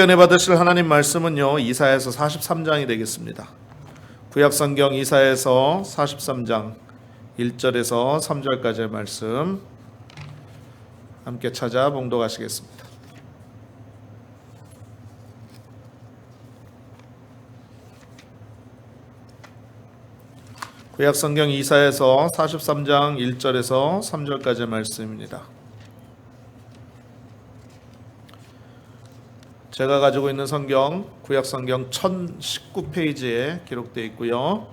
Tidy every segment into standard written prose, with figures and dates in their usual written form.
은혜 받으실 하나님 말씀은요, 이사야서 43장이 되겠습니다. 구약성경 이사야서 43장 1절에서 3절까지의 말씀 함께 찾아 봉독하시겠습니다. 구약성경 이사야서 43장 1절에서 3절까지의 말씀입니다. 제가 가지고 있는 성경 구약성경 1019페이지에 기록되어 있고요.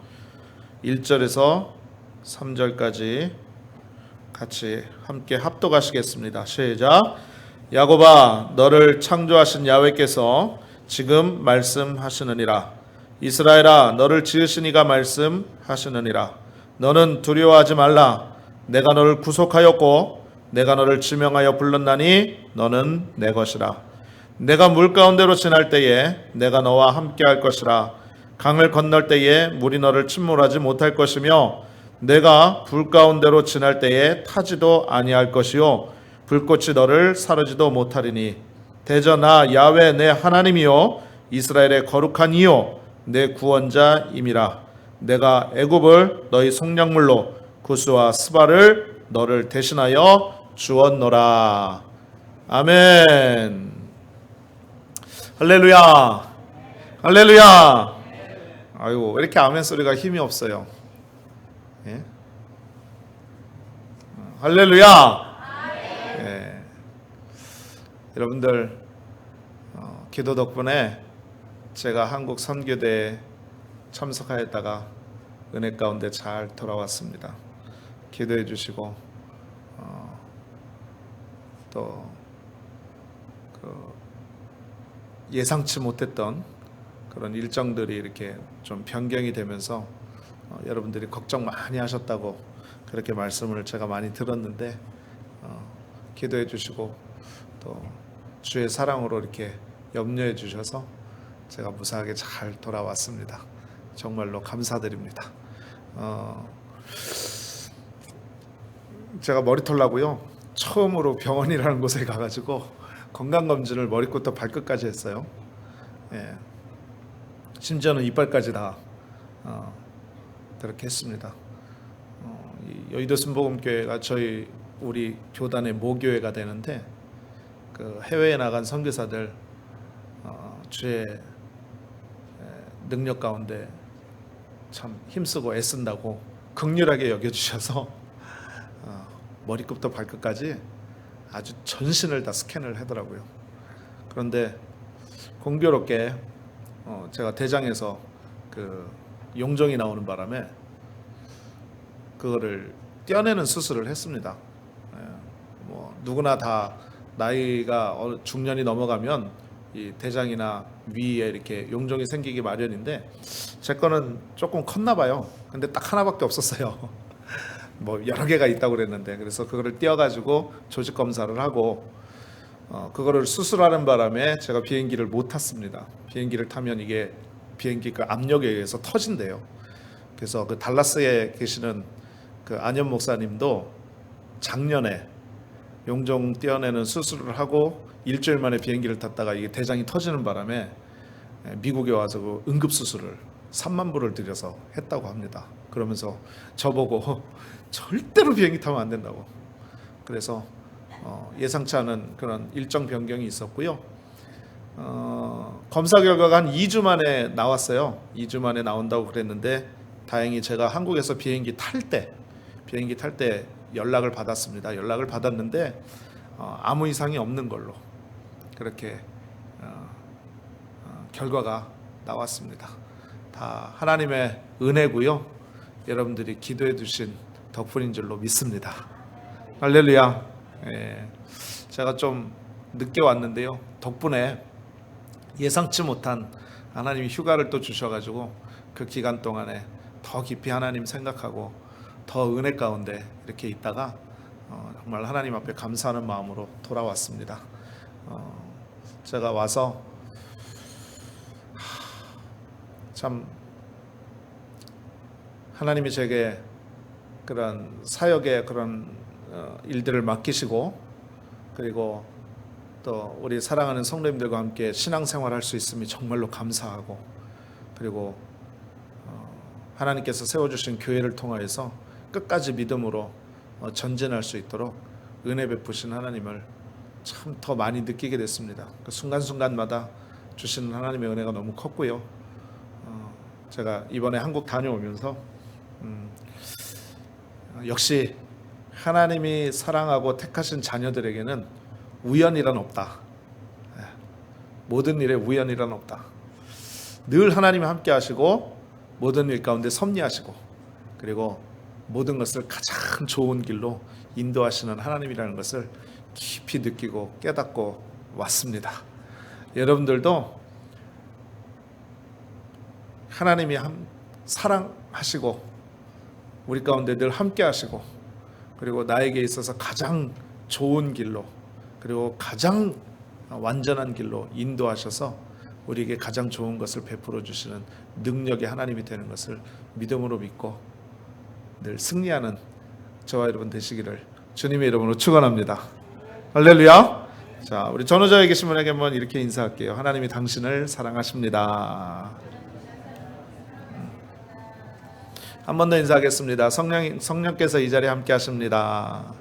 1절에서 3절까지 같이 함께 합독하시겠습니다. 시작. 야곱아, 너를 창조하신 야훼께서 지금 말씀하시느니라. 이스라엘아, 너를 지으신 이가 말씀하시느니라. 너는 두려워하지 말라. 내가 너를 구속하였고 내가 너를 지명하여 불렀나니 너는 내 것이라. 내가 물 가운데로 지날 때에 내가 너와 함께 할 것이라. 강을 건널 때에 물이 너를 침몰하지 못할 것이며 내가 불 가운데로 지날 때에 타지도 아니할 것이요 불꽃이 너를 사르지도 못하리니 대저 나 야훼 내 하나님이요 이스라엘의 거룩한 이요 내 구원자임이라. 내가 애굽을 너희 속량물로 구스와 스바를 너를 대신하여 주었노라. 아멘. 할렐루야. 할렐루야. 아이고, 왜 이렇게 아멘 소리가 힘이 없어요? 예? 할렐루야. 예. 여러분들 기도 덕분에 제가 한국 선교대에 참석하였다가 은혜 가운데 잘 돌아왔습니다. 기도해 주시고 또 예상치 못했던 그런 일정들이 이렇게 좀 변경이 되면서 여러분들이 걱정 많이 하셨다고 그렇게 말씀을 제가 많이 들었는데 기도해 주시고 또 주의 사랑으로 이렇게 염려해 주셔서 제가 무사하게 잘 돌아왔습니다. 정말로 감사드립니다. 제가 머리털 나고요, 처음으로 병원이라는 곳에 가가지고 건강검진을 머리부터 발끝까지 했어요. 예. 심지어는 이빨까지 다 그렇게 했습니다. 여의도 순복음교회가 우리 교단의 모교회가 되는데 그 해외에 나간 선교사들 주의 능력 가운데 참 힘쓰고 애쓴다고 극렬하게 여겨주셔서 머리끝부터 발끝까지 아주 전신을 다 스캔을 하더라고요. 그런데 공교롭게 제가 대장에서 그 용종이 나오는 바람에 그거를 떼어내는 수술을 했습니다. 뭐 누구나 다 나이가 중년이 넘어가면 이 대장이나 위에 이렇게 용종이 생기기 마련인데 제 거는 조금 컸나 봐요. 근데 딱 하나밖에 없었어요. 뭐 여러 개가 있다고 그랬는데, 그래서 그거를 떼어가지고 조직 검사를 하고 그거를 수술하는 바람에 제가 비행기를 못 탔습니다. 비행기를 타면 이게 비행기 그 압력에 의해서 터진대요. 그래서 그 달라스에 계시는 그 안현 목사님도 작년에 용종 떼어내는 수술을 하고 일주일 만에 비행기를 탔다가 이게 대장이 터지는 바람에 미국에 와서 그 응급 수술을 3만 불을 들여서 했다고 합니다. 그러면서 저보고 절대로 비행기 타면 안 된다고. 그래서 예상치 않은 그런 일정 변경이 있었고요. 검사 결과가 한 2주 만에 나왔어요. 2주 만에 나온다고 그랬는데 다행히 제가 한국에서 비행기 탈 때 연락을 받았습니다. 연락을 받았는데 아무 이상이 없는 걸로 그렇게 결과가 나왔습니다. 다 하나님의 은혜고요. 여러분들이 기도해 주신 덕분인 줄로 믿습니다. 할렐루야. 예, 제가 좀 늦게 왔는데요, 덕분에 예상치 못한 하나님이 휴가를 또 주셔가지고 그 기간 동안에 더 깊이 하나님 생각하고 더 은혜 가운데 이렇게 있다가 정말 하나님 앞에 감사하는 마음으로 돌아왔습니다. 제가 와서 참 하나님이 제게 그런 사역의 그런 일들을 맡기시고, 그리고 또 우리 사랑하는 성도님들과 함께 신앙생활 할 수 있음이 정말로 감사하고, 그리고 하나님께서 세워주신 교회를 통하여서 끝까지 믿음으로 전진할 수 있도록 은혜 베푸신 하나님을 참 더 많이 느끼게 됐습니다. 그 순간순간마다 주시는 하나님의 은혜가 너무 컸고요. 제가 이번에 한국 다녀오면서 역시 하나님이 사랑하고 택하신 자녀들에게는 우연이란 없다. 모든 일에 우연이란 없다. 늘 하나님이 함께 하시고 모든 일 가운데 섭리하시고, 그리고 모든 것을 가장 좋은 길로 인도하시는 하나님이라는 것을 깊이 느끼고 깨닫고 왔습니다. 여러분들도 하나님이 사랑하시고 우리 가운데 늘 함께 하시고, 그리고 나에게 있어서 가장 좋은 길로, 그리고 가장 완전한 길로 인도하셔서 우리에게 가장 좋은 것을 베풀어 주시는 능력의 하나님이 되는 것을 믿음으로 믿고 늘 승리하는 저와 여러분 되시기를 주님의 이름으로 축원합니다. 할렐루야. 자, 우리 전후자에 계신 분에게 한번 이렇게 인사할게요. 하나님이 당신을 사랑하십니다. 한 번 더 인사하겠습니다. 성령께서 이 자리에 함께 하십니다.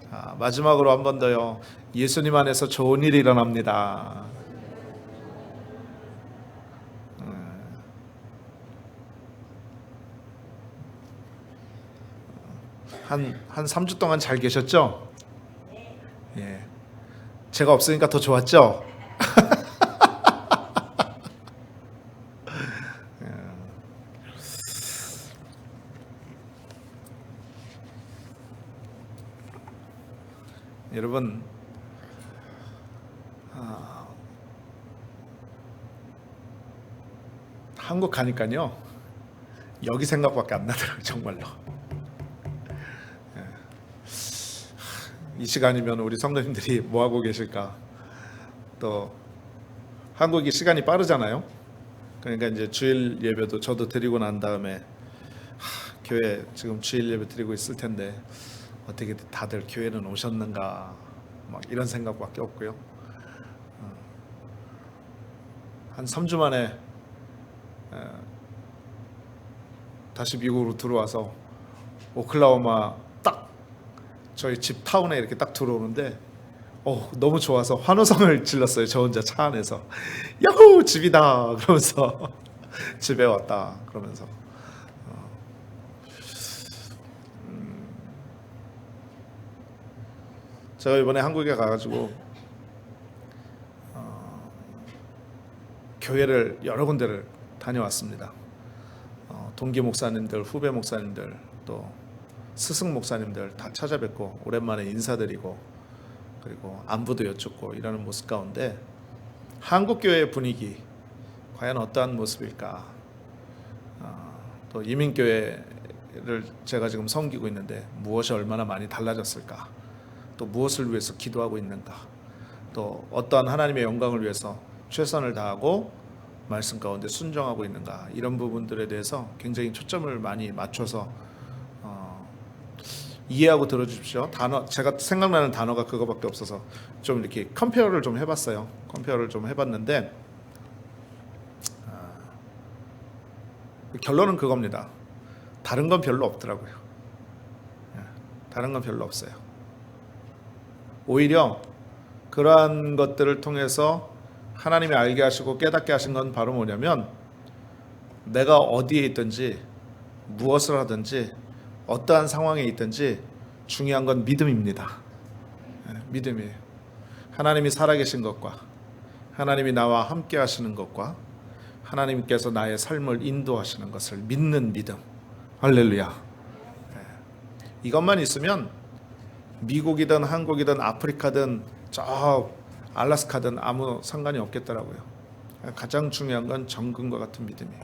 자, 마지막으로 한 번 더요. 예수님 안에서 좋은 일이 일어납니다. 한 3주 동안 잘 계셨죠? 예. 제가 없으니까 더 좋았죠? 여러분, 한국 가니까요, 여기 생각밖에 안 나더라고요. 정말로. 이 시간이면 우리 성도님들이 뭐 하고 계실까? 또 한국이 시간이 빠르잖아요. 그러니까 이제 주일 예배도 저도 드리고 난 다음에 교회 지금 주일 예배 드리고 있을 텐데 어떻게 다들 교회는 오셨는가, 막 이런 생각밖에 없고요. 한 3주 만에 다시 미국으로 들어와서 오클라호마 딱 저희 집 타운에 이렇게 딱 들어오는데 너무 좋아서 환호성을 질렀어요. 저 혼자 차 안에서. 야호, 집이다 그러면서 집에 왔다 그러면서. 제가 이번에 한국에 가가지고 교회를 여러 군데를 다녀왔습니다. 동기 목사님들, 후배 목사님들, 또 스승 목사님들 다 찾아뵙고 오랜만에 인사드리고, 그리고 안부도 여쭙고 이러는 모습 가운데 한국 교회의 분위기 과연 어떠한 모습일까? 또 이민교회를 제가 지금 섬기고 있는데 무엇이 얼마나 많이 달라졌을까? 또 무엇을 위해서 기도하고 있는가? 또 어떠한 하나님의 영광을 위해서 최선을 다하고 말씀 가운데 순종하고 있는가? 이런 부분들에 대해서 굉장히 초점을 많이 맞춰서 이해하고 들어주십시오. 제가 생각나는 단어가 그거밖에 없어서 좀 이렇게 컴페어를 좀 해봤어요. 컴페어를 좀 해봤는데 결론은 그겁니다. 다른 건 별로 없더라고요. 다른 건 별로 없어요. 오히려 그러한 것들을 통해서 하나님이 알게 하시고 깨닫게 하신 건 바로 뭐냐면, 내가 어디에 있든지 무엇을 하든지 어떠한 상황에 있든지 중요한 건 믿음입니다. 믿음이에요. 하나님이 살아계신 것과 하나님이 나와 함께 하시는 것과 하나님께서 나의 삶을 인도하시는 것을 믿는 믿음. 할렐루야. 이것만 있으면 미국이든 한국이든 아프리카든 저 알라스카든 아무 상관이 없겠더라고요. 가장 중요한 건 정금과 같은 믿음이에요.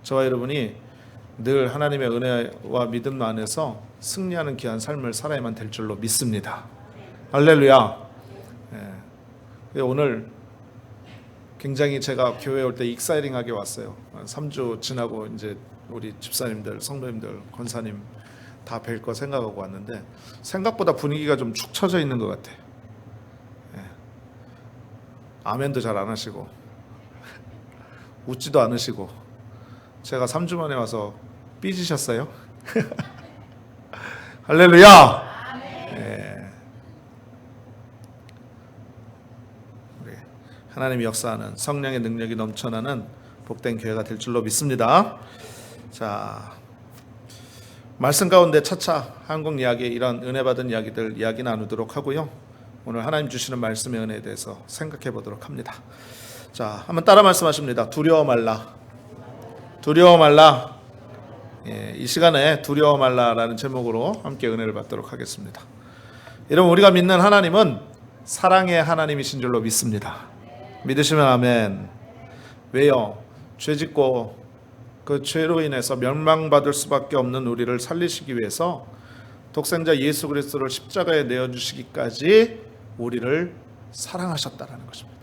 저와 여러분이 늘 하나님의 은혜와 믿음 안에서 승리하는 귀한 삶을 살아야만 될 줄로 믿습니다. 할렐루야. 오늘 굉장히 제가 교회 올 때 익사이링하게 왔어요. 3주 지나고 이제 우리 집사님들, 성도님들, 권사님 다 뵐 거 생각하고 왔는데 생각보다 분위기가 좀 축 처져 있는 것 같아. 예. 아멘도 잘 안 하시고 웃지도 않으시고 제가 3주 만에 와서 삐지셨어요? 할렐루야! 예. 우리 하나님이 역사하는 성령의 능력이 넘쳐나는 복된 교회가 될 줄로 믿습니다. 자, 말씀 가운데 차차 한국 이야기 이런 은혜 받은 이야기들 이야기 나누도록 하고요. 오늘 하나님 주시는 말씀의 은혜에 대해서 생각해 보도록 합니다. 자, 한번 따라 말씀하십니다. 두려워 말라. 두려워 말라. 예, 이 시간에 두려워 말라라는 제목으로 함께 은혜를 받도록 하겠습니다. 여러분, 우리가 믿는 하나님은 사랑의 하나님이신 줄로 믿습니다. 믿으시면 아멘. 왜요? 죄짓고 그 죄로 인해서 멸망받을 수밖에 없는 우리를 살리시기 위해서 독생자 예수 그리스도를 십자가에 내어주시기까지 우리를 사랑하셨다라는 것입니다.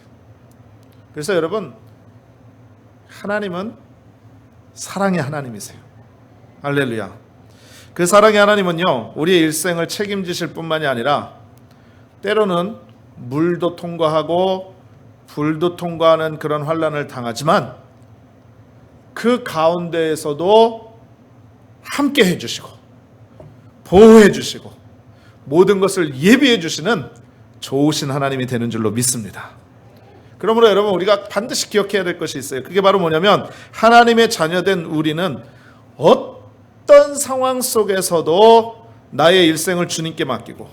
그래서 여러분, 하나님은 사랑의 하나님이세요. 할렐루야. 그 사랑의 하나님은요, 우리의 일생을 책임지실 뿐만이 아니라 때로는 물도 통과하고 불도 통과하는 그런 환난을 당하지만 그 가운데에서도 함께 해주시고 보호해 주시고 모든 것을 예비해 주시는 좋으신 하나님이 되는 줄로 믿습니다. 그러므로 여러분, 우리가 반드시 기억해야 될 것이 있어요. 그게 바로 뭐냐면 하나님의 자녀된 우리는 어떤 상황 속에서도 나의 일생을 주님께 맡기고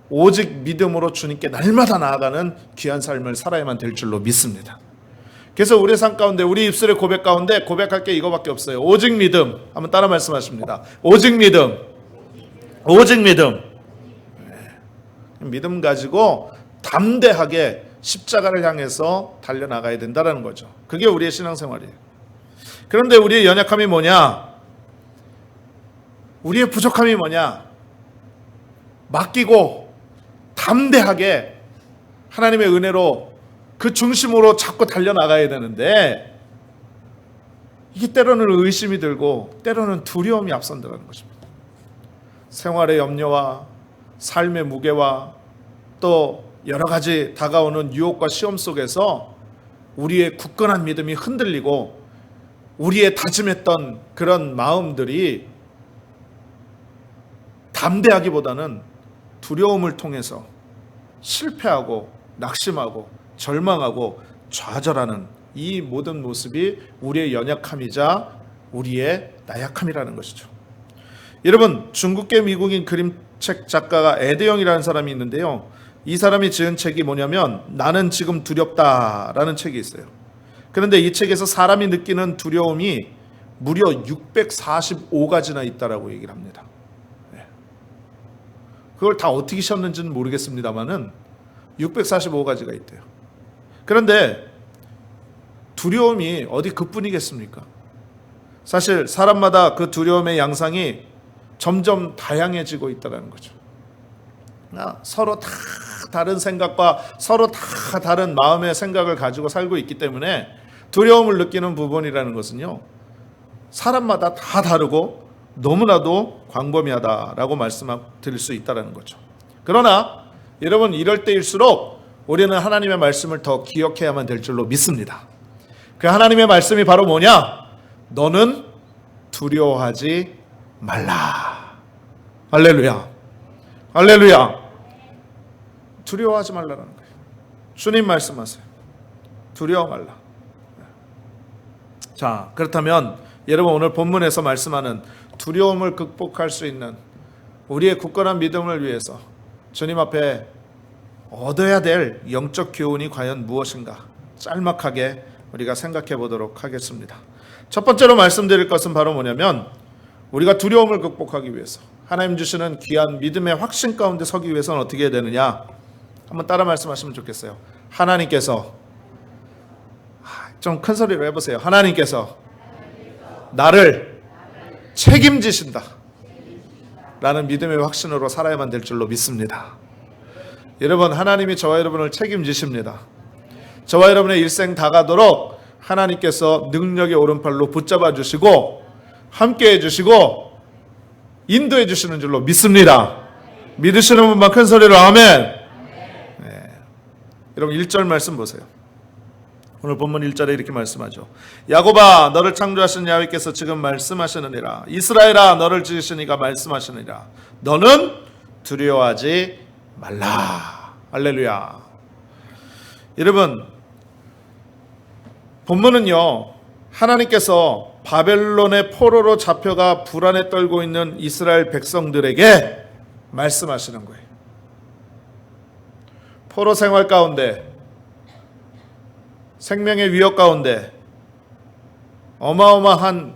오직 믿음으로 주님께 날마다 나아가는 귀한 삶을 살아야만 될 줄로 믿습니다. 그래서 우리의 삶 가운데, 우리 입술의 고백 가운데 고백할 게 이거밖에 없어요. 오직 믿음. 한번 따라 말씀하십니다. 오직 믿음. 오직 믿음. 믿음 가지고 담대하게 십자가를 향해서 달려나가야 된다는 거죠. 그게 우리의 신앙생활이에요. 그런데 우리의 연약함이 뭐냐? 우리의 부족함이 뭐냐? 맡기고 담대하게 하나님의 은혜로 그 중심으로 자꾸 달려나가야 되는데 이게 때로는 의심이 들고 때로는 두려움이 앞선다는 것입니다. 생활의 염려와 삶의 무게와 또 여러 가지 다가오는 유혹과 시험 속에서 우리의 굳건한 믿음이 흔들리고 우리의 다짐했던 그런 마음들이 담대하기보다는 두려움을 통해서 실패하고 낙심하고 절망하고 좌절하는 이 모든 모습이 우리의 연약함이자 우리의 나약함이라는 것이죠. 여러분, 중국계 미국인 그림책 작가가 에드영이라는 사람이 있는데요. 이 사람이 지은 책이 뭐냐면 나는 지금 두렵다라는 책이 있어요. 그런데 이 책에서 사람이 느끼는 두려움이 무려 645가지나 있다라고 얘기를 합니다. 그걸 다 어떻게 쉬었는지는 모르겠습니다만은 645가지가 있대요. 그런데 두려움이 어디 그뿐이겠습니까? 사실 사람마다 그 두려움의 양상이 점점 다양해지고 있다는 거죠. 서로 다 다른 생각과 서로 다 다른 마음의 생각을 가지고 살고 있기 때문에 두려움을 느끼는 부분이라는 것은요, 사람마다 다 다르고 너무나도 광범위하다라고 말씀드릴 수 있다는 거죠. 그러나 여러분, 이럴 때일수록 우리는 하나님의 말씀을 더 기억해야만 될 줄로 믿습니다. 그 하나님의 말씀이 바로 뭐냐? 너는 두려워하지 말라. 할렐루야. 할렐루야. 두려워하지 말라는 거예요. 주님 말씀하세요. 두려워 말라. 자, 그렇다면 여러분, 오늘 본문에서 말씀하는 두려움을 극복할 수 있는 우리의 굳건한 믿음을 위해서 주님 앞에 얻어야 될 영적 교훈이 과연 무엇인가 짤막하게 우리가 생각해 보도록 하겠습니다. 첫 번째로 말씀드릴 것은 바로 뭐냐면 우리가 두려움을 극복하기 위해서 하나님 주시는 귀한 믿음의 확신 가운데 서기 위해서는 어떻게 해야 되느냐? 한번 따라 말씀하시면 좋겠어요. 하나님께서, 좀 큰 소리로 해보세요. 하나님께서 나를 책임지신다 라는 믿음의 확신으로 살아야만 될 줄로 믿습니다. 여러분, 하나님이 저와 여러분을 책임지십니다. 저와 여러분의 일생 다가도록 하나님께서 능력의 오른팔로 붙잡아 주시고 함께 해주시고 인도해 주시는 줄로 믿습니다. 믿으시는 분만 큰 소리로 아멘. 네. 여러분 1절 말씀 보세요. 오늘 본문 1절에 이렇게 말씀하죠. 야곱아 너를 창조하신 야훼께서 지금 말씀하시느니라. 이스라엘아 너를 지으신 이가 말씀하시느니라. 너는 두려워하지 말라. 할렐루야. 여러분 본문은요, 하나님께서 바벨론의 포로로 잡혀가 불안에 떨고 있는 이스라엘 백성들에게 말씀하시는 거예요. 포로 생활 가운데, 생명의 위협 가운데 어마어마한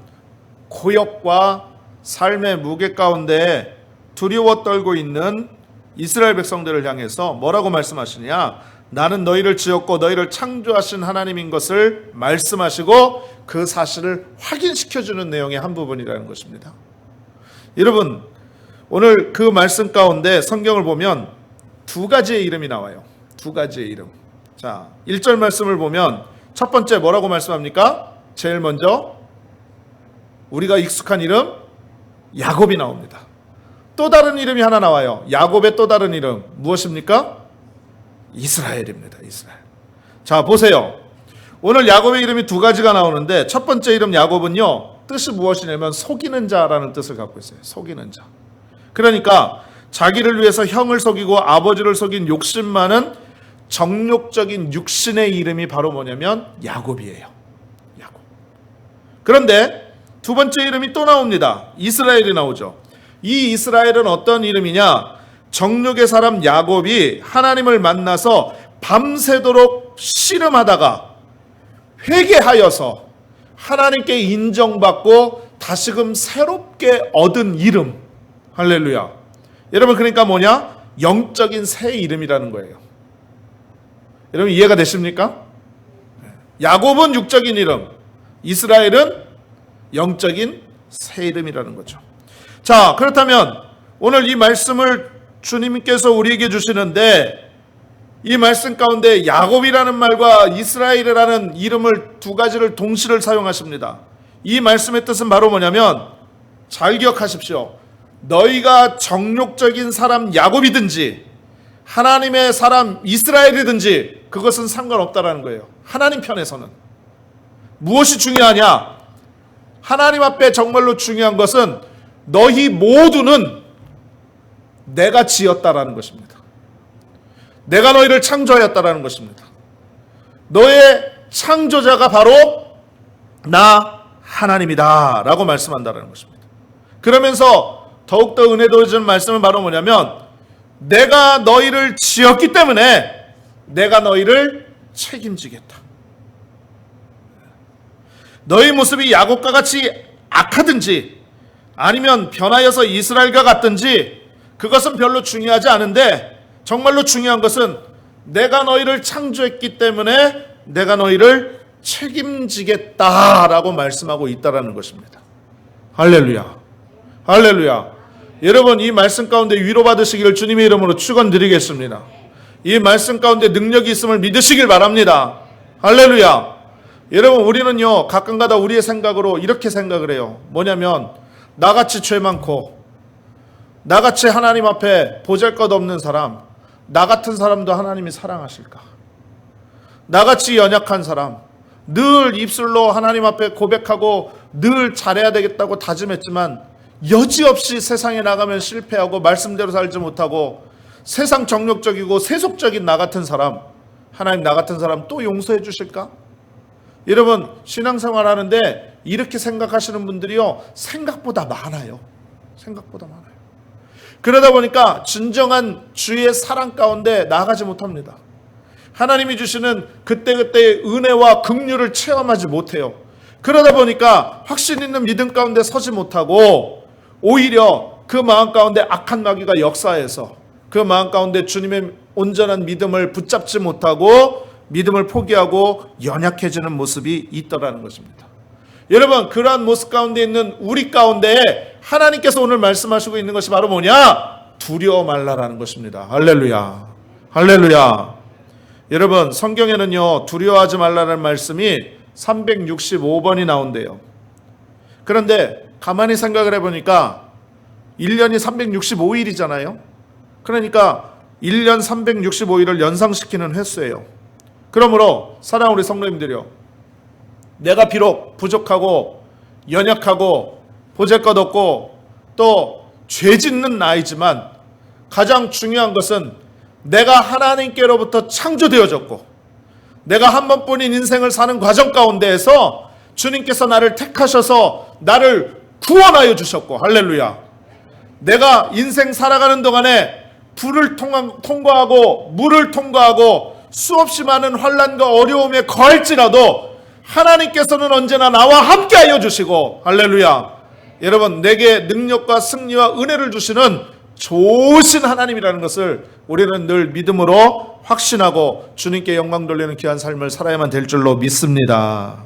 고역과 삶의 무게 가운데 두려워 떨고 있는 이스라엘 백성들을 향해서 뭐라고 말씀하시냐? 나는 너희를 지었고 너희를 창조하신 하나님인 것을 말씀하시고 그 사실을 확인시켜주는 내용의 한 부분이라는 것입니다. 여러분 오늘 그 말씀 가운데 성경을 보면 두 가지의 이름이 나와요. 두 가지의 이름. 자, 1절 말씀을 보면 첫 번째 뭐라고 말씀합니까? 제일 먼저 우리가 익숙한 이름 야곱이 나옵니다. 또 다른 이름이 하나 나와요. 야곱의 또 다른 이름 무엇입니까? 이스라엘입니다. 이스라엘. 자, 보세요. 오늘 야곱의 이름이 두 가지가 나오는데 첫 번째 이름 야곱은요, 뜻이 무엇이냐면 속이는 자라는 뜻을 갖고 있어요. 속이는 자. 그러니까 자기를 위해서 형을 속이고 아버지를 속인 욕심 많은 정욕적인 육신의 이름이 바로 뭐냐면 야곱이에요. 야곱. 그런데 두 번째 이름이 또 나옵니다. 이스라엘이 나오죠. 이 이스라엘은 어떤 이름이냐? 정욕의 사람 야곱이 하나님을 만나서 밤새도록 씨름하다가 회개하여서 하나님께 인정받고 다시금 새롭게 얻은 이름. 할렐루야. 여러분 그러니까 뭐냐? 영적인 새 이름이라는 거예요. 여러분 이해가 되십니까? 야곱은 육적인 이름, 이스라엘은 영적인 새 이름이라는 거죠. 자, 그렇다면 오늘 이 말씀을 주님께서 우리에게 주시는데 이 말씀 가운데 야곱이라는 말과 이스라엘이라는 이름을 두 가지를 동시를 사용하십니다. 이 말씀의 뜻은 바로 뭐냐면 잘 기억하십시오. 너희가 정욕적인 사람 야곱이든지 하나님의 사람 이스라엘이든지 그것은 상관없다라는 거예요. 하나님 편에서는. 무엇이 중요하냐? 하나님 앞에 정말로 중요한 것은 너희 모두는 내가 지었다라는 것입니다. 내가 너희를 창조하였다라는 것입니다. 너의 창조자가 바로 나 하나님이다 라고 말씀한다라는 것입니다. 그러면서 더욱더 은혜도 주는 말씀은 바로 뭐냐면 내가 너희를 지었기 때문에 내가 너희를 책임지겠다. 너희 모습이 야곱과 같이 악하든지 아니면 변하여서 이스라엘과 같든지 그것은 별로 중요하지 않은데 정말로 중요한 것은 내가 너희를 창조했기 때문에 내가 너희를 책임지겠다라고 말씀하고 있다라는 것입니다. 할렐루야. 할렐루야. 여러분 이 말씀 가운데 위로받으시기를 주님의 이름으로 축원드리겠습니다. 이 말씀 가운데 능력이 있음을 믿으시길 바랍니다. 할렐루야. 여러분 우리는요 가끔가다 우리의 생각으로 이렇게 생각을 해요. 뭐냐면 나같이 죄 많고 나같이 하나님 앞에 보잘것없는 사람, 나 같은 사람도 하나님이 사랑하실까? 나같이 연약한 사람, 늘 입술로 하나님 앞에 고백하고 늘 잘해야 되겠다고 다짐했지만 여지없이 세상에 나가면 실패하고 말씀대로 살지 못하고 세상 정욕적이고 세속적인 나 같은 사람, 하나님 나 같은 사람 또 용서해 주실까? 여러분 신앙생활 하는데 이렇게 생각하시는 분들이요 생각보다 많아요. 생각보다 많아요. 그러다 보니까 진정한 주의 사랑 가운데 나아가지 못합니다. 하나님이 주시는 그때그때의 은혜와 긍휼을 체험하지 못해요. 그러다 보니까 확신 있는 믿음 가운데 서지 못하고 오히려 그 마음 가운데 악한 마귀가 역사해서 그 마음 가운데 주님의 온전한 믿음을 붙잡지 못하고 믿음을 포기하고 연약해지는 모습이 있더라는 것입니다. 여러분 그러한 모습 가운데 있는 우리 가운데 하나님께서 오늘 말씀하시고 있는 것이 바로 뭐냐? 두려워 말라라는 것입니다. 할렐루야. 할렐루야. 여러분 성경에는요 두려워하지 말라는 말씀이 365번이 나온대요. 그런데 가만히 생각을 해보니까 1년이 365일이잖아요. 그러니까 1년 365일을 연상시키는 횟수예요. 그러므로 사랑하는 우리 성도님들이요, 내가 비록 부족하고 연약하고 보잘것없고 또 죄짓는 나이지만 가장 중요한 것은 내가 하나님께로부터 창조되어졌고 내가 한 번뿐인 인생을 사는 과정 가운데에서 주님께서 나를 택하셔서 나를 구원하여 주셨고, 할렐루야. 내가 인생 살아가는 동안에 불을 통과하고 물을 통과하고 수없이 많은 환난과 어려움에 거할지라도 하나님께서는 언제나 나와 함께하여 주시고, 할렐루야. 여러분, 내게 능력과 승리와 은혜를 주시는 좋으신 하나님이라는 것을 우리는 늘 믿음으로 확신하고 주님께 영광 돌리는 귀한 삶을 살아야만 될 줄로 믿습니다.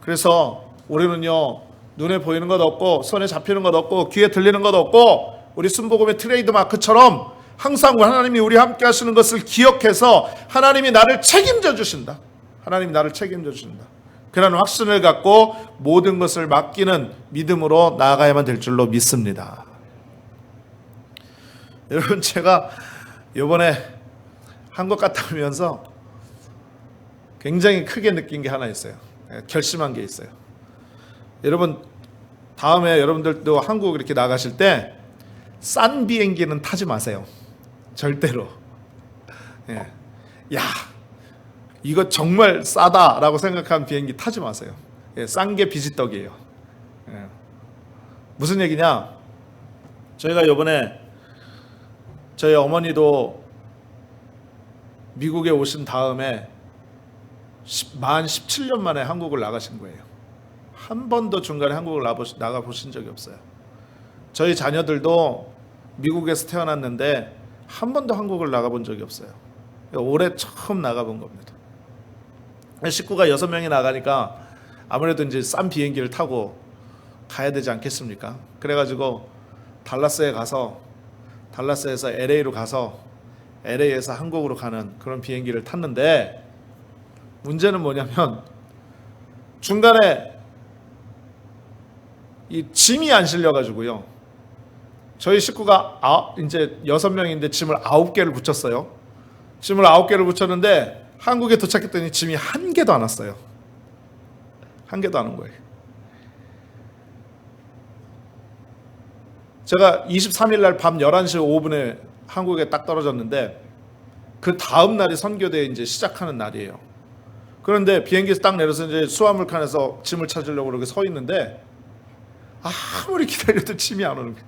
그래서 우리는요, 눈에 보이는 것 없고 손에 잡히는 것 없고 귀에 들리는 것 없고 우리 순복음의 트레이드 마크처럼 항상 하나님이 우리 함께 하시는 것을 기억해서 하나님이 나를 책임져 주신다. 하나님이 나를 책임져 주신다. 그런 확신을 갖고 모든 것을 맡기는 믿음으로 나아가야만 될 줄로 믿습니다. 여러분, 제가 이번에 한국 갔다 오면서 굉장히 크게 느낀 게 하나 있어요. 결심한 게 있어요. 여러분, 다음에 여러분들도 한국 이렇게 나가실 때 싼 비행기는 타지 마세요. 절대로. 야, 이거 정말 싸다라고 생각한 비행기 타지 마세요. 싼 게 비지떡이에요. 무슨 얘기냐? 저희가 이번에 저희 어머니도 미국에 오신 다음에 만 17년 만에 한국을 나가신 거예요. 한 번도 중간에 한국을 나가 보신 적이 없어요. 저희 자녀들도 미국에서 태어났는데 한 번도 한국을 나가 본 적이 없어요. 올해 처음 나가 본 겁니다. 식구가 6명이 나가니까 아무래도 이제 싼 비행기를 타고 가야 되지 않겠습니까? 그래가지고 달라스에 가서 달라스에서 LA로 가서 LA에서 한국으로 가는 그런 비행기를 탔는데 문제는 뭐냐면 중간에 이 짐이 안 실려가지고요. 저희 식구가 이제 6명인데 짐을 9개를 붙였어요. 짐을 9개를 붙였는데 한국에 도착했더니 짐이 한 개도 안 왔어요. 한 개도 안 온 거예요. 제가 23일 날 밤 11시 5분에 한국에 딱 떨어졌는데 그 다음 날이 선교대 이제 시작하는 날이에요. 그런데 비행기에서 딱 내려서 이제 수화물 칸에서 짐을 찾으려고 이렇게 서 있는데 아무리 기다려도 짐이 안 오는 거예요.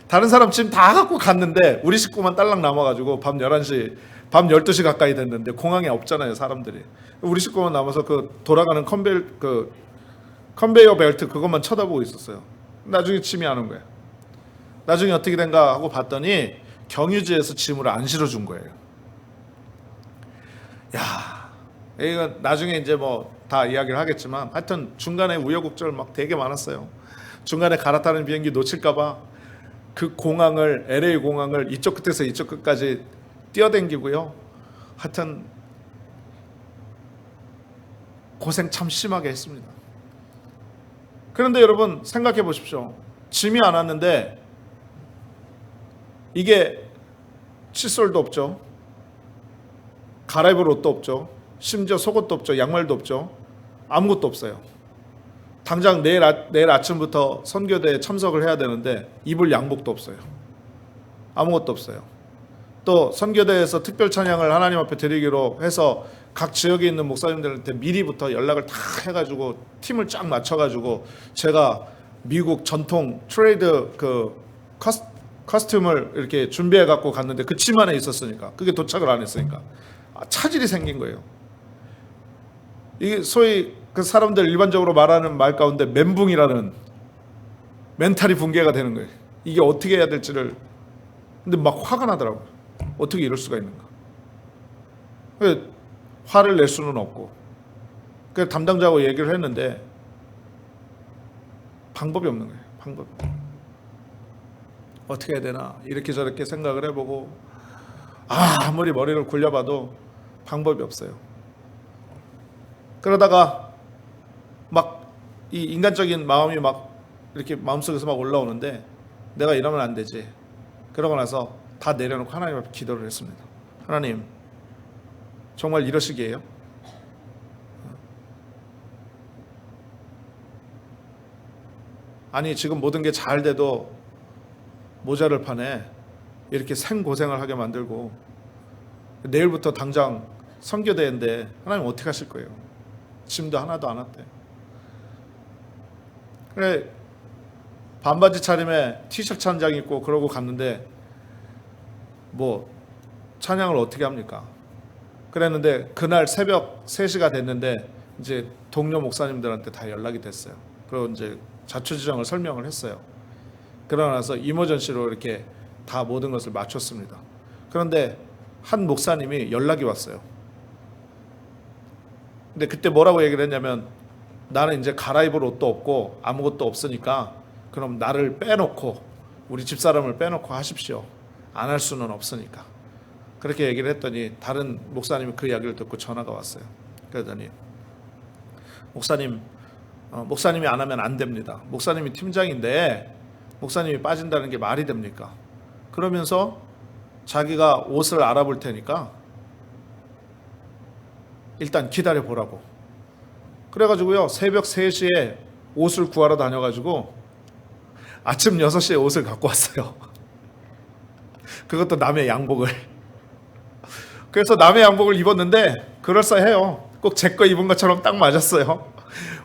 다른 사람 짐 다 갖고 갔는데 우리 식구만 딸랑 남아가지고 밤 11시, 밤 12시 가까이 됐는데 공항에 없잖아요, 사람들이. 우리 식구만 남아서 그 돌아가는 컨베이어 벨트 그것만 쳐다보고 있었어요. 나중에 짐이 안 온 거예요. 나중에 어떻게 된가 하고 봤더니 경유지에서 짐을 안 실어준 거예요. 야, 이거 나중에 이제 뭐 다 이야기를 하겠지만 하여튼 중간에 우여곡절 막 되게 많았어요. 중간에 갈아타는 비행기 놓칠까봐 그 공항을, LA 공항을 이쪽 끝에서 이쪽 끝까지 뛰어댕기고요. 하여튼 고생 참 심하게 했습니다. 그런데 여러분 생각해 보십시오. 짐이 안 왔는데 이게 칫솔도 없죠. 갈아입을 옷도 없죠. 심지어 속옷도 없죠. 양말도 없죠. 아무것도 없어요. 당장 내일 아침부터 선교대에 참석을 해야 되는데 입을 양복도 없어요. 아무것도 없어요. 또 선교대에서 특별 찬양을 하나님 앞에 드리기로 해서 각 지역에 있는 목사님들한테 미리부터 연락을 다 해가지고 팀을 쫙 맞춰가지고 제가 미국 전통 트레이드 그 커스튬을 이렇게 준비해 갖고 갔는데 그 치마에 있었으니까 그게 도착을 안 했으니까 차질이 생긴 거예요. 이게 소위 그 사람들 일반적으로 말하는 말 가운데 멘붕이라는 멘탈이 붕괴가 되는 거예요. 이게 어떻게 해야 될지를. 근데 막 화가 나더라고요. 어떻게 이럴 수가 있는가. 화를 낼 수는 없고. 그래서 담당자하고 얘기를 했는데 방법이 없는 거예요. 방법이. 어떻게 해야 되나 이렇게 저렇게 생각을 해보고 아무리 머리를 굴려봐도 방법이 없어요. 그러다가 막 이 인간적인 마음이 막 이렇게 마음속에서 막 올라오는데 내가 이러면 안 되지. 그러고 나서 다 내려놓고 하나님 앞에 기도를 했습니다. 하나님, 정말 이러시기에요? 아니 지금 모든 게 잘 돼도 모자를 파네. 이렇게 생고생을 하게 만들고 내일부터 당장 선교대회인데 하나님 어떻게 하실 거예요? 짐도 하나도 안 왔대. 그래 반바지 차림에 티셔츠 한 장 입고 그러고 갔는데 뭐 찬양을 어떻게 합니까? 그랬는데 그날 새벽 3시가 됐는데 이제 동료 목사님들한테 다 연락이 됐어요. 그리고 이제 자초지종을 설명을 했어요. 그러고 나서 이머전시로 이렇게 다 모든 것을 마쳤습니다. 그런데 한 목사님이 연락이 왔어요. 근데 그때 뭐라고 얘기를 했냐면 나는 이제 갈아입을 옷도 없고 아무것도 없으니까 그럼 나를 빼놓고 우리 집사람을 빼놓고 하십시오. 안 할 수는 없으니까. 그렇게 얘기를 했더니 다른 목사님이 그 이야기를 듣고 전화가 왔어요. 그러더니 목사님이 안 하면 안 됩니다. 목사님이 팀장인데 목사님이 빠진다는 게 말이 됩니까? 그러면서 자기가 옷을 알아볼 테니까 일단 기다려 보라고. 그래가지고요 새벽 3시에 옷을 구하러 다녀가지고 아침 6시에 옷을 갖고 왔어요. 그것도 남의 양복을. 그래서 남의 양복을 입었는데 그럴싸해요. 꼭 제 거 입은 것처럼 딱 맞았어요.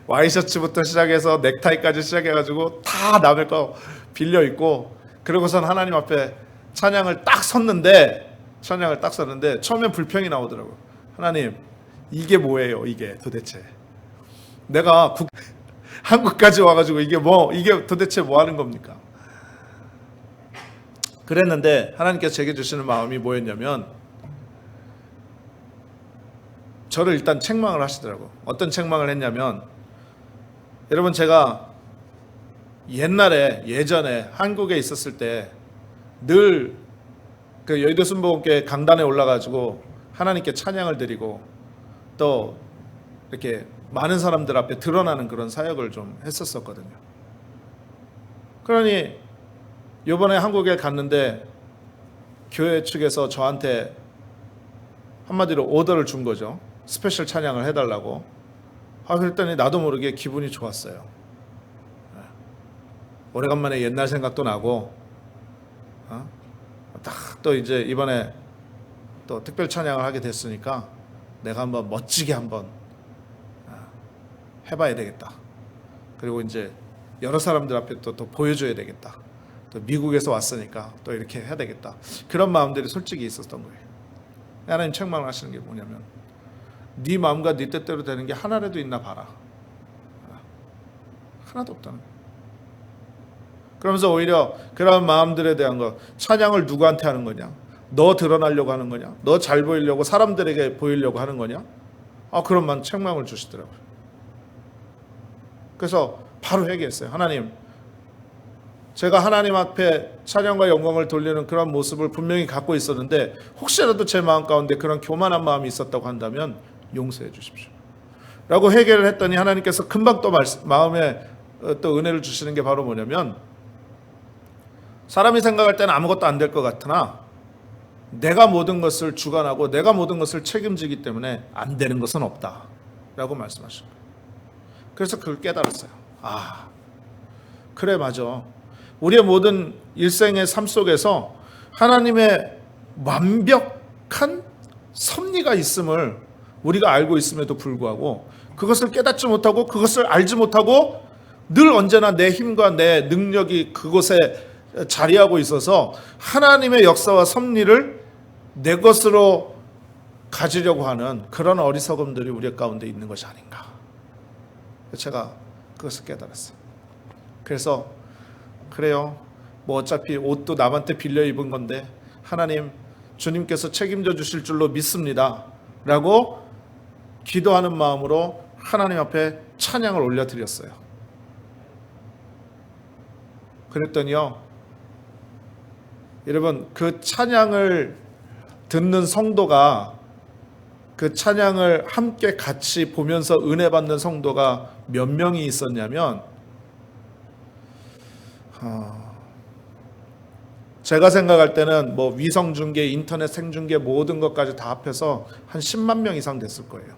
와이셔츠부터 시작해서 넥타이까지 시작해가지고 다 남의 거 빌려 입고 그러고선 하나님 앞에 찬양을 딱 섰는데 처음엔 불평이 나오더라고요. 하나님 이게 뭐예요? 이게 도대체 내가 한국까지 와가지고 이게 도대체 뭐 하는 겁니까? 그랬는데 하나님께서 제게 주시는 마음이 뭐였냐면 저를 일단 책망을 하시더라고요. 어떤 책망을 했냐면 여러분 제가 예전에 한국에 있었을 때 늘 그 여의도 순복음교회 강단에 올라가지고 하나님께 찬양을 드리고 또 이렇게 많은 사람들 앞에 드러나는 그런 사역을 좀 했었거든요. 그러니 이번에 한국에 갔는데 교회 측에서 저한테 한마디로 오더를 준 거죠. 스페셜 찬양을 해달라고. 그랬더니 나도 모르게 기분이 좋았어요. 오래간만에 옛날 생각도 나고 딱 또 이제 이번에 또 특별 찬양을 하게 됐으니까 내가 한번 멋지게 한번 해봐야 되겠다. 그리고 이제 여러 사람들 앞에 또 보여줘야 되겠다. 또 미국에서 왔으니까 또 이렇게 해야 되겠다. 그런 마음들이 솔직히 있었던 거예요. 하나님 책망을 하시는 게 뭐냐면 네 마음과 네 뜻대로 되는 게 하나라도 있나 봐라. 하나도 없다는 거예요. 그러면서 오히려 그런 마음들에 대한 거 찬양을 누구한테 하는 거냐? 너 드러나려고 하는 거냐? 너 잘 보이려고 사람들에게 보이려고 하는 거냐? 그런 책망을 주시더라고요. 그래서 바로 회개했어요. 하나님, 제가 하나님 앞에 찬양과 영광을 돌리는 그런 모습을 분명히 갖고 있었는데 혹시라도 제 마음 가운데 그런 교만한 마음이 있었다고 한다면 용서해 주십시오. 라고 회개를 했더니 하나님께서 금방 또 마음에 또 은혜를 주시는 게 바로 뭐냐면 사람이 생각할 때는 아무것도 안 될 것 같으나 내가 모든 것을 주관하고 내가 모든 것을 책임지기 때문에 안 되는 것은 없다 라고 말씀하신 거예요. 그래서 그걸 깨달았어요. 그래 맞아. 우리의 모든 일생의 삶 속에서 하나님의 완벽한 섭리가 있음을 우리가 알고 있음에도 불구하고 그것을 깨닫지 못하고 그것을 알지 못하고 늘 언제나 내 힘과 내 능력이 그곳에 자리하고 있어서 하나님의 역사와 섭리를 내 것으로 가지려고 하는 그런 어리석음들이 우리 가운데 있는 것이 아닌가. 제가 그것을 깨달았어요. 그래서 그래요. 뭐 어차피 옷도 남한테 빌려 입은 건데 하나님 주님께서 책임져 주실 줄로 믿습니다. 라고 기도하는 마음으로 하나님 앞에 찬양을 올려드렸어요. 그랬더니요. 여러분 그 찬양을 듣는 성도가 그 찬양을 함께 같이 보면서 은혜 받는 성도가 몇 명이 있었냐면 제가 생각할 때는 뭐 위성 중계, 인터넷 생중계 모든 것까지 다 합해서 한 10만 명 이상 됐을 거예요.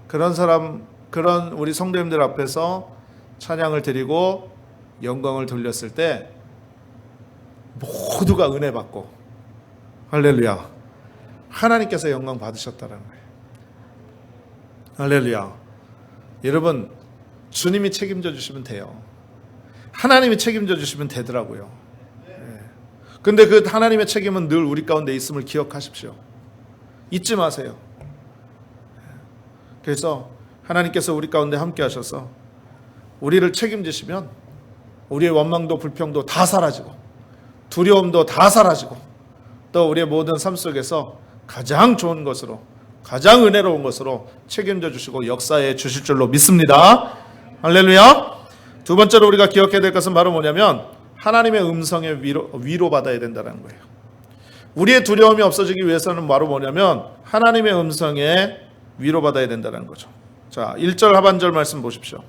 그런 사람, 그런 우리 성도님들 앞에서 찬양을 드리고 영광을 돌렸을 때 모두가 은혜 받고, 할렐루야, 하나님께서 영광 받으셨다는 거예요. 할렐루야. 여러분, 주님이 책임져 주시면 돼요. 하나님이 책임져 주시면 되더라고요. 근데 그 하나님의 책임은 늘 우리 가운데 있음을 기억하십시오. 잊지 마세요. 그래서 하나님께서 우리 가운데 함께 하셔서 우리를 책임지시면 우리의 원망도 불평도 다 사라지고 두려움도 다 사라지고 또 우리의 모든 삶 속에서 가장 좋은 것으로, 가장 은혜로운 것으로 책임져 주시고 역사해 주실 줄로 믿습니다. 할렐루야. 두 번째로 우리가 기억해야 될 것은 바로 뭐냐면 하나님의 음성에 위로받아야 된다는 거예요. 우리의 두려움이 없어지기 위해서는 바로 뭐냐면 하나님의 음성에 위로받아야 된다는 거죠. 자, 1절 하반절 말씀 보십시오.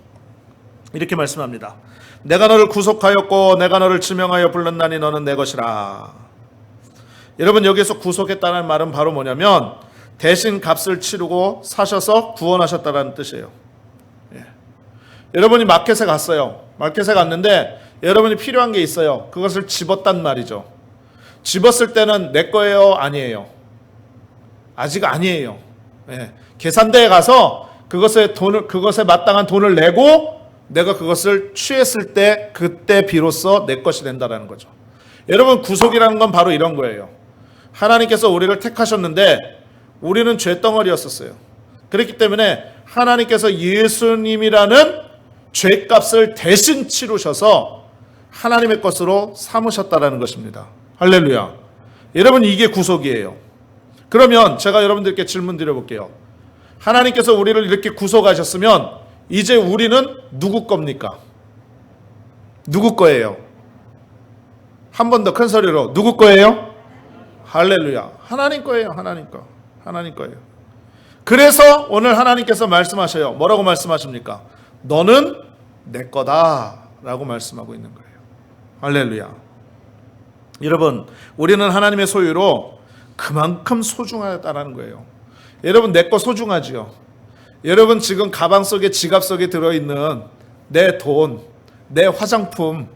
이렇게 말씀합니다. 내가 너를 구속하였고 내가 너를 지명하여 불렀나니 너는 내 것이라. 여러분, 여기서 구속했다는 말은 바로 뭐냐면 대신 값을 치르고 사셔서 구원하셨다는 뜻이에요. 여러분이 마켓에 갔어요. 마켓에 갔는데 여러분이 필요한 게 있어요. 그것을 집었단 말이죠. 집었을 때는 내 거예요? 아니에요? 아직 아니에요. 계산대에 가서 그것에 마땅한 돈을 내고 내가 그것을 취했을 때 그때 비로소 내 것이 된다는 거죠. 여러분, 구속이라는 건 바로 이런 거예요. 하나님께서 우리를 택하셨는데 우리는 죄덩어리였었어요. 그렇기 때문에 하나님께서 예수님이라는 죄값을 대신 치르셔서 하나님의 것으로 삼으셨다라는 것입니다. 할렐루야. 여러분, 이게 구속이에요. 그러면 제가 여러분들께 질문 드려볼게요. 하나님께서 우리를 이렇게 구속하셨으면 이제 우리는 누구 겁니까? 누구 거예요? 한 번 더 큰 소리로, 누구 거예요? 할렐루야. 하나님 거예요. 하나님 거. 하나님 거예요. 그래서 오늘 하나님께서 말씀하셔요. 뭐라고 말씀하십니까? 너는 내 거다 라고 말씀하고 있는 거예요. 할렐루야. 여러분, 우리는 하나님의 소유로 그만큼 소중하다는 거예요. 여러분, 내 거 소중하지요? 여러분, 지금 가방 속에, 지갑 속에 들어있는 내 돈, 내 화장품,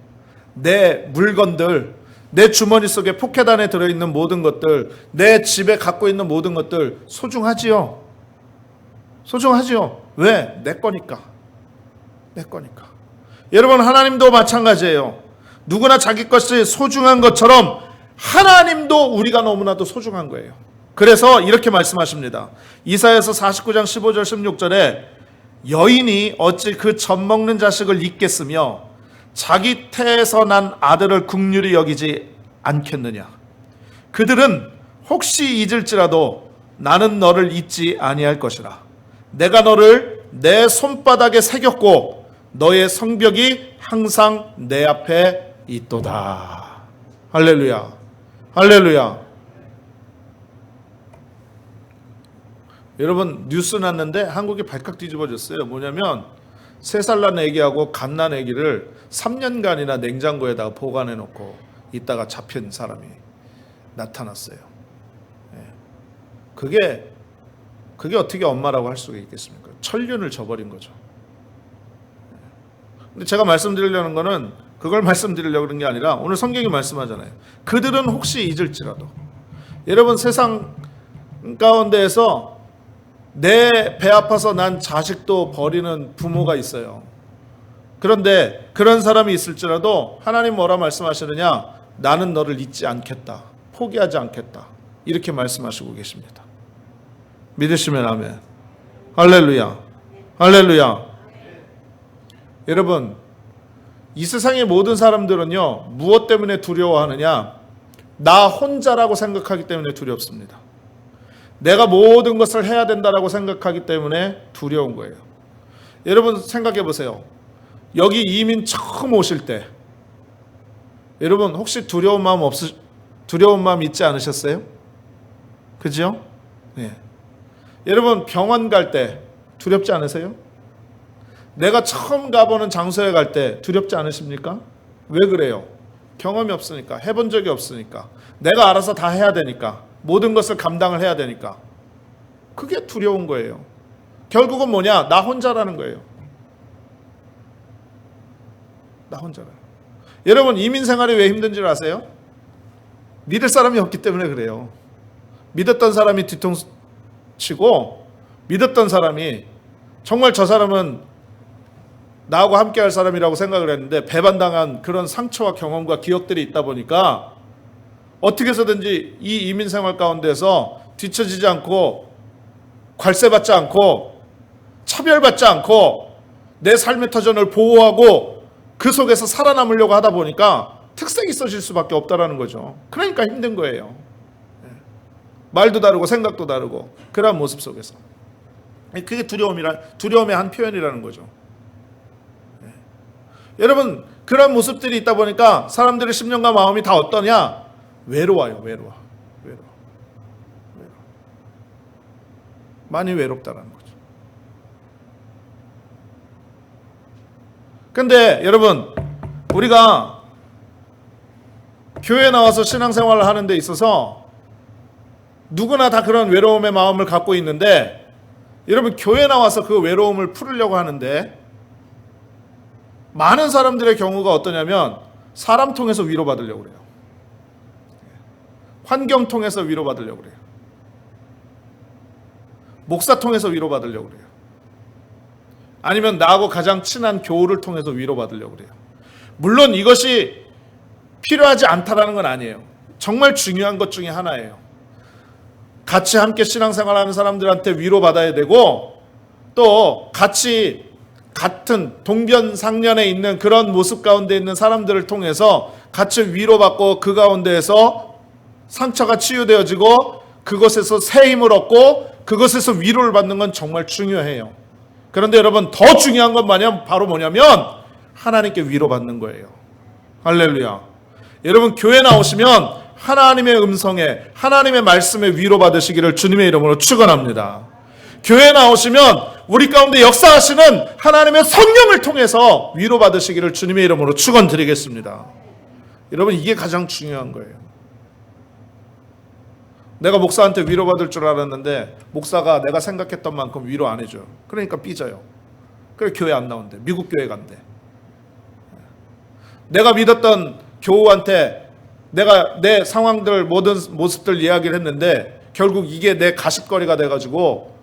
내 물건들, 내 주머니 속에 포켓 안에 들어있는 모든 것들, 내 집에 갖고 있는 모든 것들 소중하지요? 소중하지요? 왜? 내 거니까. 내 거니까. 여러분, 하나님도 마찬가지예요. 누구나 자기 것이 소중한 것처럼 하나님도 우리가 너무나도 소중한 거예요. 그래서 이렇게 말씀하십니다. 이사야서 49장 15절 16절에 여인이 어찌 그 젖 먹는 자식을 잊겠으며 자기 태에서 난 아들을 긍휼히 여기지 않겠느냐. 그들은 혹시 잊을지라도 나는 너를 잊지 아니할 것이라. 내가 너를 내 손바닥에 새겼고 너의 성벽이 항상 내 앞에 있도다. 할렐루야. 할렐루야. 여러분, 뉴스 났는데 한국이 발칵 뒤집어졌어요. 뭐냐면 3살 난 애기하고 갓 난 애기를 3년간이나 냉장고에다가 보관해 놓고 있다가 잡힌 사람이 나타났어요. 그게 어떻게 엄마라고 할 수가 있겠습니까? 천륜을 저버린 거죠. 근데 제가 말씀드리려는 거는 그걸 말씀드리려고 그런 게 아니라 오늘 성경이 말씀하잖아요. 그들은 혹시 잊을지라도. 여러분, 세상 가운데에서 내 배 아파서 난 자식도 버리는 부모가 있어요. 그런데 그런 사람이 있을지라도 하나님 뭐라 말씀하시느냐? 나는 너를 잊지 않겠다. 포기하지 않겠다. 이렇게 말씀하시고 계십니다. 믿으시면 아멘. 할렐루야. 할렐루야. 여러분, 이 세상의 모든 사람들은요, 무엇 때문에 두려워하느냐? 나 혼자라고 생각하기 때문에 두렵습니다. 내가 모든 것을 해야 된다라고 생각하기 때문에 두려운 거예요. 여러분, 생각해 보세요. 여기 이민 처음 오실 때 여러분, 혹시 두려운 마음 있지 않으셨어요? 그죠? 네. 여러분, 병원 갈 때 두렵지 않으세요? 내가 처음 가보는 장소에 갈 때 두렵지 않으십니까? 왜 그래요? 경험이 없으니까, 해본 적이 없으니까, 내가 알아서 다 해야 되니까, 모든 것을 감당을 해야 되니까, 그게 두려운 거예요. 결국은 뭐냐? 나 혼자라는 거예요. 나 혼자라는 거예요. 여러분, 이민 생활이 왜 힘든 줄 아세요? 믿을 사람이 없기 때문에 그래요. 믿었던 사람이 뒤통치고, 믿었던 사람이 정말 저 사람은 나하고 함께 할 사람이라고 생각을 했는데 배반당한 그런 상처와 경험과 기억들이 있다 보니까 어떻게 해서든지 이 이민 생활 가운데서 뒤처지지 않고, 괄세받지 않고, 차별받지 않고, 내 삶의 터전을 보호하고 그 속에서 살아남으려고 하다 보니까 특색이 있어질 수밖에 없다라는 거죠. 그러니까 힘든 거예요. 말도 다르고 생각도 다르고 그러한 모습 속에서. 그게 두려움의 한 표현이라는 거죠. 여러분, 그런 모습들이 있다 보니까 사람들의 심령과 마음이 다 어떠냐? 외로워요. 외로워. 많이 외롭다라는 거죠. 근데 여러분, 우리가 교회에 나와서 신앙생활을 하는 데 있어서 누구나 다 그런 외로움의 마음을 갖고 있는데, 여러분, 교회에 나와서 그 외로움을 풀으려고 하는데 많은 사람들의 경우가 어떠냐면 사람 통해서 위로받으려고 그래요. 환경 통해서 위로받으려고 그래요. 목사 통해서 위로받으려고 그래요. 아니면 나하고 가장 친한 교우를 통해서 위로받으려고 그래요. 물론 이것이 필요하지 않다라는 건 아니에요. 정말 중요한 것 중에 하나예요. 같이 함께 신앙생활하는 사람들한테 위로받아야 되고, 또 같이 같은 동변상련에 있는 그런 모습 가운데 있는 사람들을 통해서 같이 위로받고 그 가운데에서 상처가 치유되어지고 그것에서 새 힘을 얻고 그것에서 위로를 받는 건 정말 중요해요. 그런데 여러분, 더 중요한 건 바로 뭐냐면 하나님께 위로받는 거예요. 할렐루야. 여러분, 교회 나오시면 하나님의 음성에, 하나님의 말씀에 위로받으시기를 주님의 이름으로 축원합니다. 교회 나오시면 우리 가운데 역사하시는 하나님의 성령을 통해서 위로받으시기를 주님의 이름으로 축원드리겠습니다. 여러분, 이게 가장 중요한 거예요. 내가 목사한테 위로받을 줄 알았는데 목사가 내가 생각했던 만큼 위로 안 해줘요. 그러니까 삐져요. 그래 교회 안 나온대. 미국 교회 간대. 내가 믿었던 교우한테 내가 내 상황들 모든 모습들 이야기를 했는데 결국 이게 내 가십거리가 돼가지고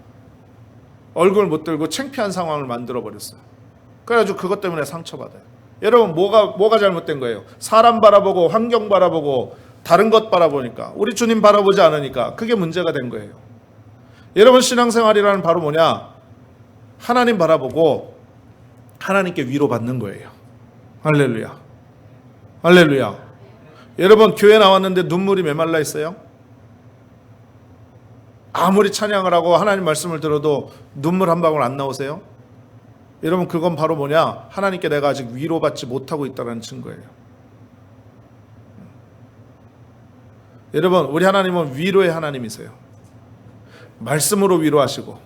얼굴 못 들고 창피한 상황을 만들어버렸어요. 그래가지고 그것 때문에 상처받아요. 여러분, 뭐가 잘못된 거예요? 사람 바라보고 환경 바라보고 다른 것 바라보니까, 우리 주님 바라보지 않으니까 그게 문제가 된 거예요. 여러분, 신앙생활이라는 바로 뭐냐? 하나님 바라보고 하나님께 위로받는 거예요. 할렐루야. 할렐루야. 여러분, 교회 나왔는데 눈물이 메말라 있어요? 아무리 찬양을 하고 하나님 말씀을 들어도 눈물 한 방울 안 나오세요? 여러분, 그건 바로 뭐냐? 하나님께 내가 아직 위로받지 못하고 있다는 증거예요. 여러분, 우리 하나님은 위로의 하나님이세요. 말씀으로 위로하시고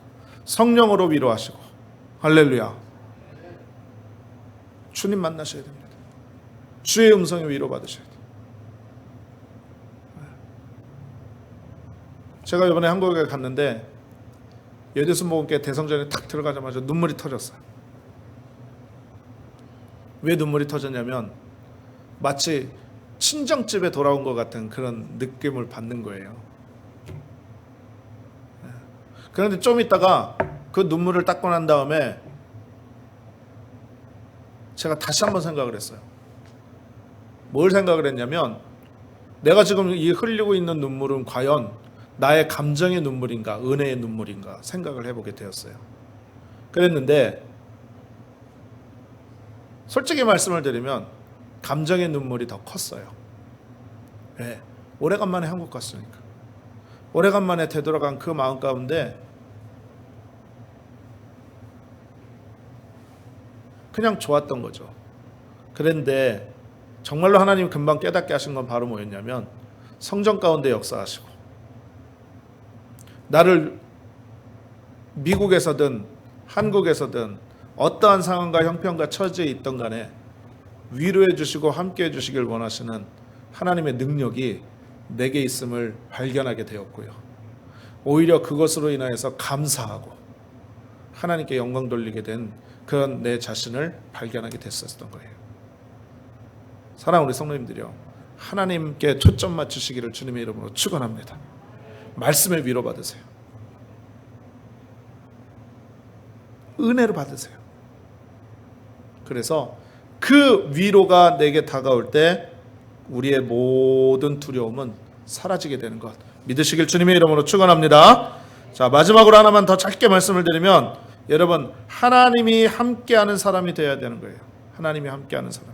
성령으로 위로하시고. 할렐루야. 주님 만나셔야 됩니다. 주의 음성에 위로받으셔야 돼요. 제가 이번에 한국에 갔는데 여대수 목원교회 대성전에 탁 들어가자마자 눈물이 터졌어요. 왜 눈물이 터졌냐면 마치 친정집에 돌아온 것 같은 그런 느낌을 받는 거예요. 그런데 좀 있다가 그 눈물을 닦고 난 다음에 제가 다시 한번 생각을 했어요. 뭘 생각을 했냐면 내가 지금 이 흘리고 있는 눈물은 과연 나의 감정의 눈물인가 은혜의 눈물인가 생각을 해보게 되었어요. 그랬는데 솔직히 말씀을 드리면 감정의 눈물이 더 컸어요. 왜? 오래간만에 한국 갔으니까. 오래간만에 되돌아간 그 마음 가운데 그냥 좋았던 거죠. 그런데 정말로 하나님 금방 깨닫게 하신 건 바로 뭐였냐면 성전 가운데 역사하시고 나를 미국에서든 한국에서든 어떠한 상황과 형편과 처지에 있던 간에 위로해 주시고 함께 해 주시길 원하시는 하나님의 능력이 내게 있음을 발견하게 되었고요. 오히려 그것으로 인하여서 감사하고 하나님께 영광 돌리게 된 그런 내 자신을 발견하게 됐었던 거예요. 사랑하는 우리 성도님들이요, 하나님께 초점 맞추시기를 주님의 이름으로 축원합니다. 말씀을 위로받으세요. 은혜를 받으세요. 그래서 그 위로가 내게 다가올 때 우리의 모든 두려움은 사라지게 되는 것 믿으시길 주님의 이름으로 축원합니다. 자, 마지막으로 하나만 더 짧게 말씀을 드리면, 여러분, 하나님이 함께하는 사람이 되어야 되는 거예요. 하나님이 함께하는 사람.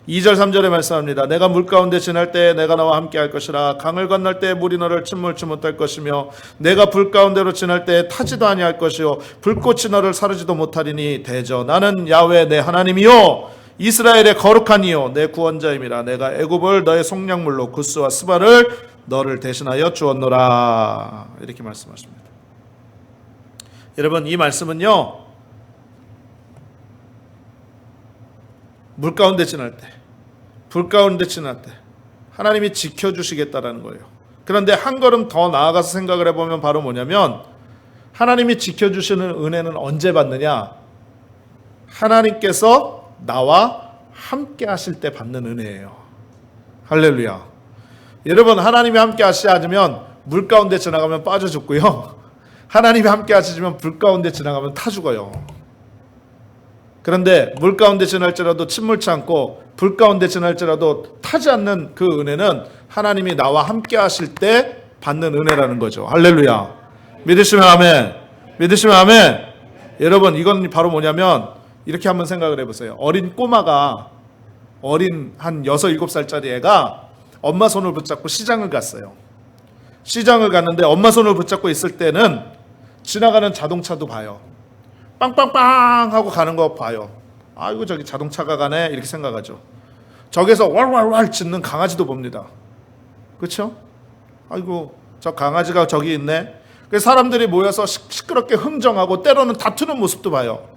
2절 3절에 말씀합니다. 내가 물 가운데 지날 때 내가 너와 함께할 것이라. 강을 건널 때 물이 너를 침몰치 못할 것이며 내가 불 가운데로 지날 때 타지도 아니할 것이요 불꽃이 너를 사르지도 못하리니 대저 나는 야훼 내 하나님이요 이스라엘의 거룩한 이요 내 구원자임이라. 내가 애굽을 너의 속량물로 구스와 스바를 너를 대신하여 주었노라. 이렇게 말씀하십니다. 여러분, 이 말씀은요, 물 가운데 지날 때, 불 가운데 지날 때 하나님이 지켜주시겠다라는 거예요. 그런데 한 걸음 더 나아가서 생각을 해보면 바로 뭐냐면, 하나님이 지켜주시는 은혜는 언제 받느냐? 하나님께서 나와 함께 하실 때 받는 은혜예요. 할렐루야. 여러분, 하나님이 함께 하시지 않으면 물 가운데 지나가면 빠져 죽고요, 하나님이 함께 하시지만 불 가운데 지나가면 타 죽어요. 그런데 물 가운데 지날지라도 침몰치 않고 불 가운데 지날지라도 타지 않는 그 은혜는 하나님이 나와 함께 하실 때 받는 은혜라는 거죠. 할렐루야. 믿으시면 아멘. 믿으시면 아멘. 여러분, 이건 바로 뭐냐면, 이렇게 한번 생각을 해보세요. 어린 꼬마가, 어린 한 6, 7살짜리 애가 엄마 손을 붙잡고 시장을 갔어요. 시장을 갔는데 엄마 손을 붙잡고 있을 때는 지나가는 자동차도 봐요. 빵빵빵 하고 가는 거 봐요. 아이고, 저기 자동차가 가네, 이렇게 생각하죠. 저기서 왈왈왈 짖는 강아지도 봅니다. 그렇죠? 아이고, 저 강아지가 저기 있네. 그래서 사람들이 모여서 시끄럽게 흥정하고 때로는 다투는 모습도 봐요.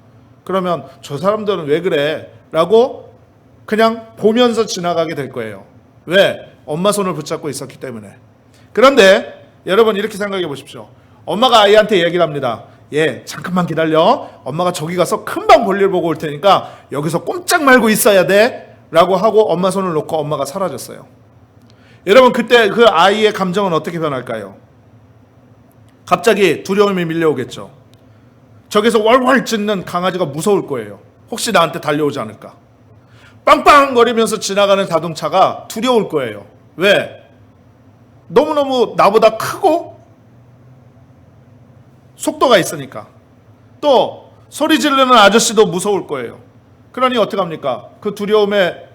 그러면 저 사람들은 왜 그래? 라고 그냥 보면서 지나가게 될 거예요. 왜? 엄마 손을 붙잡고 있었기 때문에. 그런데 여러분, 이렇게 생각해 보십시오. 엄마가 아이한테 얘기를 합니다. 예, 잠깐만 기다려. 엄마가 저기 가서 금방 볼일 보고 올 테니까 여기서 꼼짝 말고 있어야 돼. 라고 하고 엄마 손을 놓고 엄마가 사라졌어요. 여러분, 그때 그 아이의 감정은 어떻게 변할까요? 갑자기 두려움이 밀려오겠죠. 저기서 월월 짖는 강아지가 무서울 거예요. 혹시 나한테 달려오지 않을까? 빵빵거리면서 지나가는 자동차가 두려울 거예요. 왜? 너무너무 나보다 크고 속도가 있으니까. 또 소리 지르는 아저씨도 무서울 거예요. 그러니 어떻게 합니까? 그 두려움에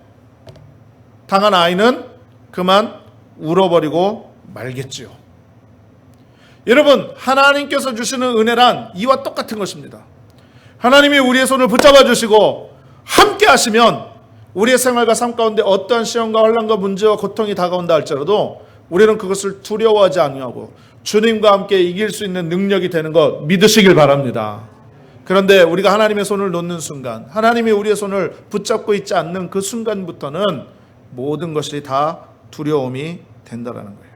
당한 아이는 그만 울어버리고 말겠지요. 여러분, 하나님께서 주시는 은혜란 이와 똑같은 것입니다. 하나님이 우리의 손을 붙잡아 주시고 함께 하시면 우리의 생활과 삶 가운데 어떠한 시험과 혼란과 문제와 고통이 다가온다 할지라도 우리는 그것을 두려워하지 아니하고 주님과 함께 이길 수 있는 능력이 되는 것 믿으시길 바랍니다. 그런데 우리가 하나님의 손을 놓는 순간, 하나님이 우리의 손을 붙잡고 있지 않는 그 순간부터는 모든 것이 다 두려움이 된다라는 거예요.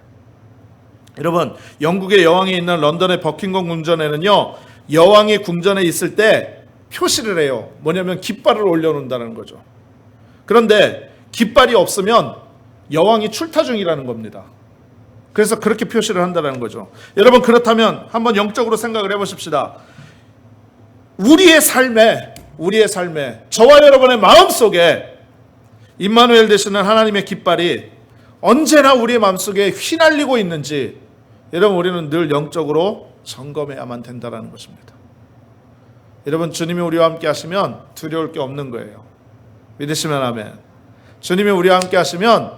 여러분, 영국의 여왕이 있는 런던의 버킹엄 궁전에는요, 여왕이 궁전에 있을 때 표시를 해요. 뭐냐면 깃발을 올려놓는다는 거죠. 그런데 깃발이 없으면 여왕이 출타 중이라는 겁니다. 그래서 그렇게 표시를 한다는 거죠. 여러분, 그렇다면 한번 영적으로 생각을 해보십시다. 우리의 삶에 저와 여러분의 마음속에 임마누엘 되시는 하나님의 깃발이 언제나 우리의 마음속에 휘날리고 있는지 여러분, 우리는 늘 영적으로 점검해야만 된다는 것입니다. 여러분, 주님이 우리와 함께 하시면 두려울 게 없는 거예요. 믿으시면 아멘. 주님이 우리와 함께 하시면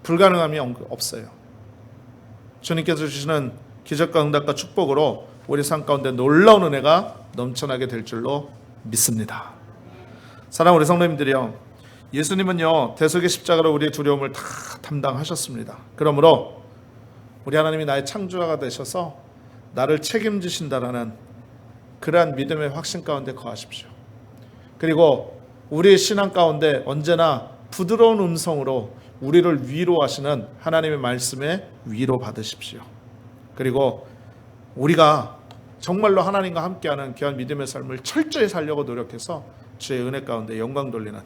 불가능함이 없어요. 주님께서 주시는 기적과 응답과 축복으로 우리 삶 가운데 놀라운 은혜가 넘쳐나게 될 줄로 믿습니다. 사랑하는 우리 성도님들이요, 예수님은요, 대속의 십자가로 우리의 두려움을 다 담당하셨습니다. 그러므로 우리 하나님이 나의 창조자가 되셔서 나를 책임지신다라는 그러한 믿음의 확신 가운데 거하십시오. 그리고 우리의 신앙 가운데 언제나 부드러운 음성으로 우리를 위로하시는 하나님의 말씀에 위로 받으십시오. 그리고 우리가 정말로 하나님과 함께하는 귀한 믿음의 삶을 철저히 살려고 노력해서 주의 은혜 가운데 영광 돌리는,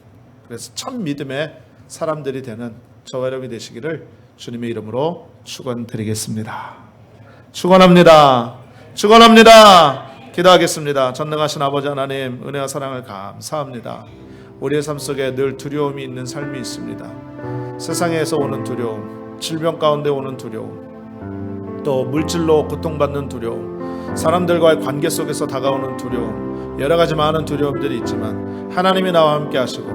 그래서 참 믿음의 사람들이 되는 저와 여러분이 되시기를 주님의 이름으로 축원드리겠습니다. 축원합니다. 축원합니다. 기도하겠습니다. 전능하신 아버지 하나님, 은혜와 사랑을 감사합니다. 우리의 삶 속에 늘 두려움이 있는 삶이 있습니다. 세상에서 오는 두려움, 질병 가운데 오는 두려움, 또 물질로 고통받는 두려움, 사람들과의 관계 속에서 다가오는 두려움, 여러 가지 많은 두려움들이 있지만 하나님이 나와 함께 하시고,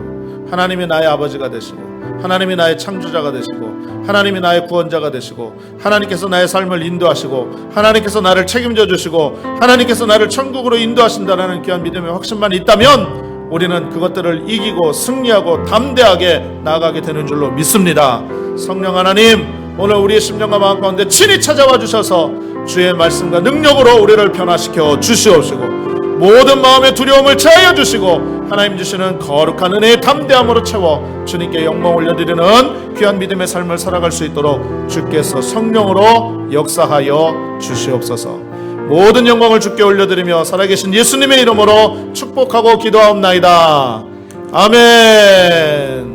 하나님이 나의 아버지가 되시고, 하나님이 나의 창조자가 되시고, 하나님이 나의 구원자가 되시고, 하나님께서 나의 삶을 인도하시고, 하나님께서 나를 책임져 주시고, 하나님께서 나를 천국으로 인도하신다는 귀한 믿음의 확신만 있다면 우리는 그것들을 이기고 승리하고 담대하게 나아가게 되는 줄로 믿습니다. 성령 하나님, 오늘 우리의 심령과 마음 가운데 친히 찾아와 주셔서 주의 말씀과 능력으로 우리를 변화시켜 주시옵시고, 모든 마음의 두려움을 제하여 주시고, 하나님 주시는 거룩한 은혜의 담대함으로 채워 주님께 영광 올려드리는 귀한 믿음의 삶을 살아갈 수 있도록 주께서 성령으로 역사하여 주시옵소서. 모든 영광을 주께 올려드리며 살아계신 예수님의 이름으로 축복하고 기도하옵나이다. 아멘.